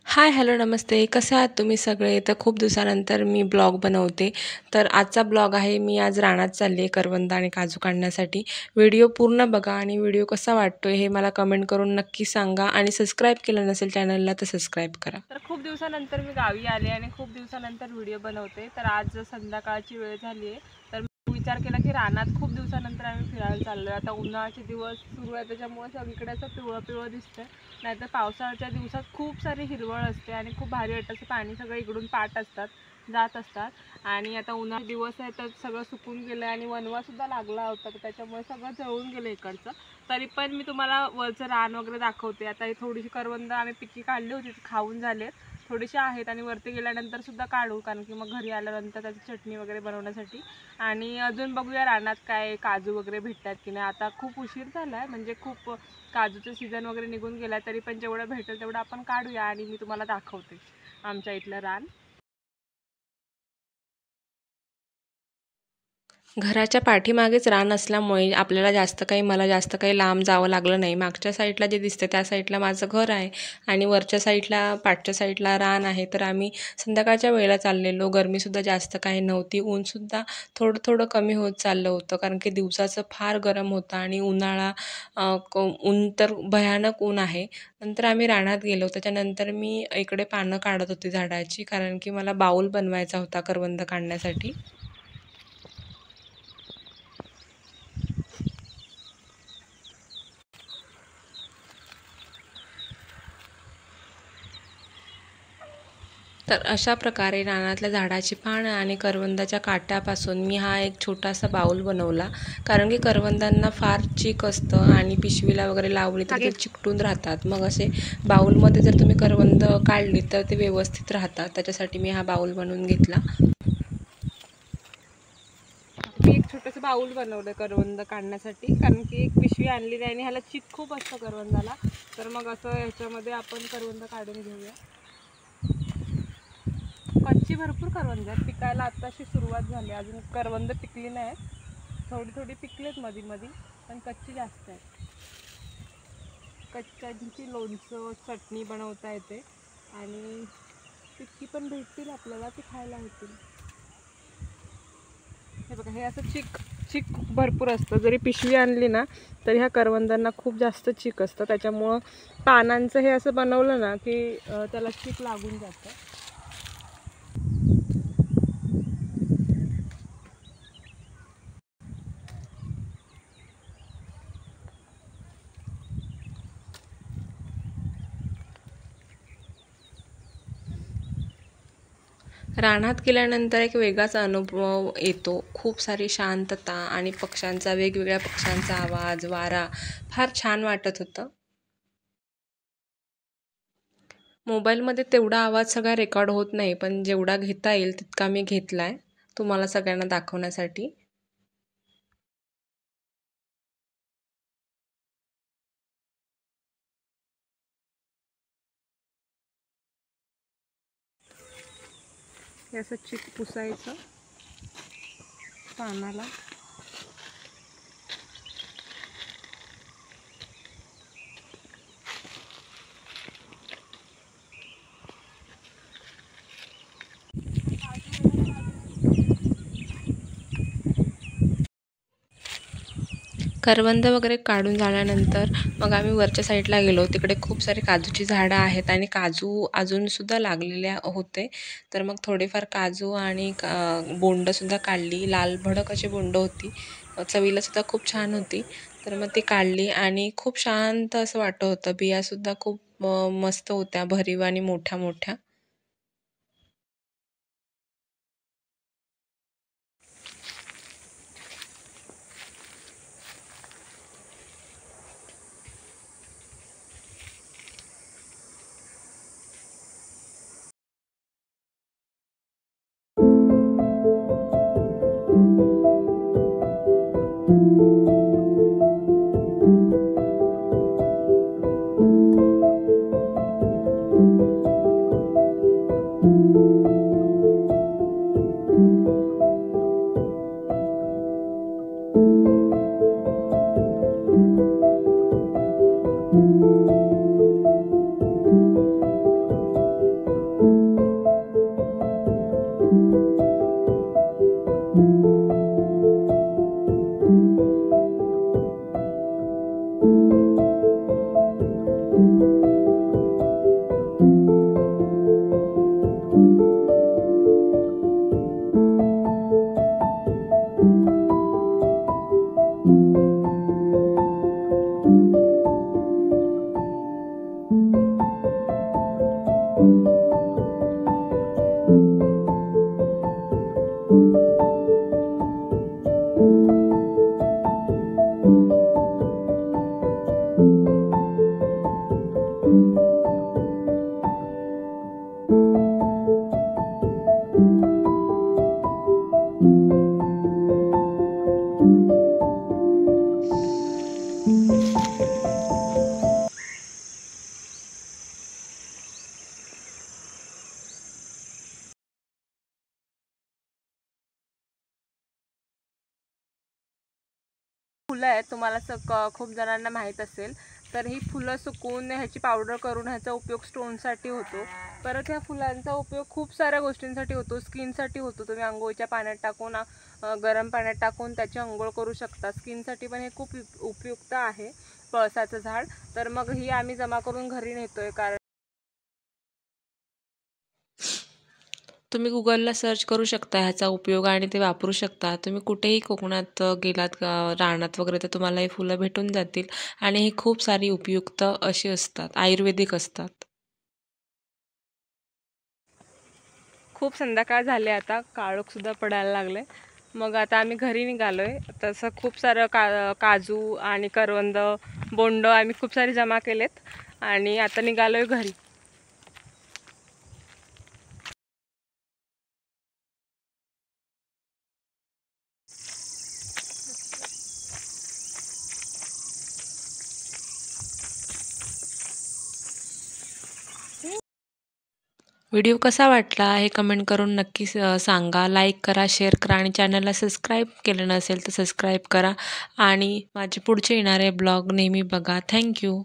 हाय, hello, नमस्ते. कसे आहात तुम्ही सगळे? तर खूप दिवसानंतर मी ब्लॉग बनवते. तर आजचा ब्लॉग आहे, मी आज रानात चालली आहे करवंद आणि काजू काढण्यासाठी. व्हिडिओ पूर्ण बघा आणि व्हिडिओ कसा वाटतोय हे मला कमेंट करून नक्की सांगा आणि सबस्क्राईब केलं नसेल चॅनलला तर सबस्क्राईब करा. तर खूप दिवसानंतर मी गावी आले आणि खूप दिवसानंतर व्हिडिओ बनवते. तर आज संध्याकाळची वेळ झाली आहे. तर विचार केला की रानात खूप दिवसानंतर आम्ही फिरायला चाललो आहे. आता उन्हाळ्याचे दिवस सुरू आहे त्याच्यामुळे सगळीकडे असं पिवळं पिवळं दिसतंय. नाहीतर पावसाळ्याच्या दिवसात खूप सारी हिरवळ असते आणि खूप भारी वाटतं. असं पाणी सगळं इकडून पाट असतात जात असतात आणि आता उन्हाळ्याचे दिवस आहे तर सगळं सुकून गेलं आणि वनवा सुद्धा लागला होता तर त्याच्यामुळे सगळं जळून गेलं इकडचं. तरी पण मी तुम्हाला वरचं रान वगैरे दाखवते. आता ही थोडीशी करवंद आम्ही पिकी काढली होती, खाऊन झाले, थोडीशी आहेत आणि वरती गेल्यानंतर सुद्धा काढू, कारण की मग घरी आल्यानंतर त्याची चटणी वगैरे बनवण्यासाठी. आणि अजून बघूया रानात काय काजू वगैरे भेटतात की नाही. आता खूप उशीर झाला आहे, म्हणजे खूप काजूचं सीझन वगैरे निघून गेला, तरी पण जेवढं भेटेल तेवढं आपण काढूया आणि मी तुम्हाला दाखवते आमच्या इथलं रान. घराच्या पाठीमागेच रान असल्यामुळे मला जास्त काही लांब जावं लागलं नाही. मागच्या साईडला जे दिसतं त्या साईडला माझं घर आहे आणि वरच्या साईडला पाठच्या साईडला रान आहे. तर आम्ही संध्याकाळच्या वेळेला चाललेलो. गरमीसुद्धा जास्त काही नव्हती. ऊनसुद्धा थोडं थोडं कमी होत चाललं होतं, कारण की दिवसाचं फार गरम होतं आणि ऊन तर भयानक ऊन आहे. नंतर आम्ही रानात गेलो. त्याच्यानंतर मी इकडे पानं काढत होते झाडाची, कारण की मला बाऊल बनवायचा होता करवंद काढण्यासाठी. तर अशा प्रकारे रानातल्या झाडाची पानं आणि करवंदाच्या काट्यापासून मी हा एक छोटासा बाऊल बनवला, कारण की करवंदांना फार चीक असतं आणि पिशवीला वगैरे लावली तर ते चिकटून राहतात. मग असे बाऊलमध्ये जर तुम्ही करवंद काढली तर ते व्यवस्थित राहतात. त्याच्यासाठी मी हा बाऊल बनवून घेतला. मी एक छोटंसं बाऊल बनवलं करवंद काढण्यासाठी, कारण की एक पिशवी आणलेली आहे आणि ह्याला चीक खूप असतं करवंदाला. तर मग असं ह्याच्यामध्ये आपण करवंद काढून घेऊया. कच्ची भरपूर करवंद आहेत, पिकायला आत्ताशी सुरुवात झाली, अजून करवंद पिकली नाही. थोडी थोडी पिकलेत मध्ये मध्ये, पण कच्ची जास्त आहेत. कच्च्यांची लोणचं चटणी बनवता येते आणि पिक्की पण भेटतील आपल्याला, ती खायला होतील. हे बघा, हे असं चिक चिक भरपूर असतं. जरी पिशवी आणली ना तरी ह्या करवंदांना खूप जास्त चिक असतं. त्याच्यामुळं पानांचं हे असं बनवलं ना की त्याला चिक लागून जातं. रानात गेल्यानंतर एक वेगळाच अनुभव येतो. खूप सारी शांतता आणि वेगवेगळ्या पक्ष्यांचा आवाज, वारा फार छान वाटत होतं. मोबाईलमध्ये तेवढा आवाज सगळा रेकॉर्ड होत नाही, पण जेवढा घेता येईल तितका मी घेतलाय तुम्हाला सगळ्यांना दाखवण्यासाठी. हे असं चिक पुसायचं पानाला. करवंद वगैरे काढून झाल्यानंतर मग आम्ही वरच्या साईडला गेलो. तिकडे खूप सारे काजूची झाडं आहेत आणि काजू अजूनसुद्धा लागलेले होते. तर मग थोडेफार काजू आणि बोंडंसुद्धा काढली. लाल भडक अशी बोंडं होती. चवीलासुद्धा खूप छान होती. तर मग ती काढली आणि खूप शांत असं वाटत होतं. बियासुद्धा खूप मस्त होत्या, भरीव आणि मोठ्या मोठ्या. फुलं आहेत, तुम्हाला खूप जणांना माहीत असेल. तर ही फुलं सुकवून ह्याची पावडर करून ह्याचा उपयोग स्टोनसाठी होतो. परत ह्या फुलांचा उपयोग खूप साऱ्या गोष्टींसाठी होतो. स्किनसाठी होतो. तुम्ही अंघोळीच्या पाण्यात टाकून गरम पाण्यात टाकून त्याची अंघोळ करू शकता. स्किनसाठी पण हे खूप उपयुक्त आहे पळसाचं झाड. तर मग ही आम्ही जमा करून घरी नेतोय, कारण तुम्ही गुगलला सर्च करू शकता ह्याचा उपयोग आणि ते वापरू शकता. तुम्ही कुठेही कोकणात गेलात रानात वगैरे तर तुम्हाला ही फुलं भेटून जातील आणि ही खूप सारी उपयुक्त अशी असतात, आयुर्वेदिक असतात. खूप संध्याकाळ झाले, आता काळोखसुद्धा पडायला लागले. मग आता आम्ही घरी निघालोय. तसं खूप सारं काजू आणि करवंद, बोंड आम्ही खूप सारे जमा केलेत आणि आता निघालोय घरी. व्हिडिओ कसा वाटला हे कमेंट करून नक्की सांगा. लाईक करा, शेअर करा आणि चॅनलला सबस्क्राईब केलं नसेल तर सबस्क्राईब करा आणि माझे पुढचे येणारे ब्लॉग नेहमी बघा. थँक्यू.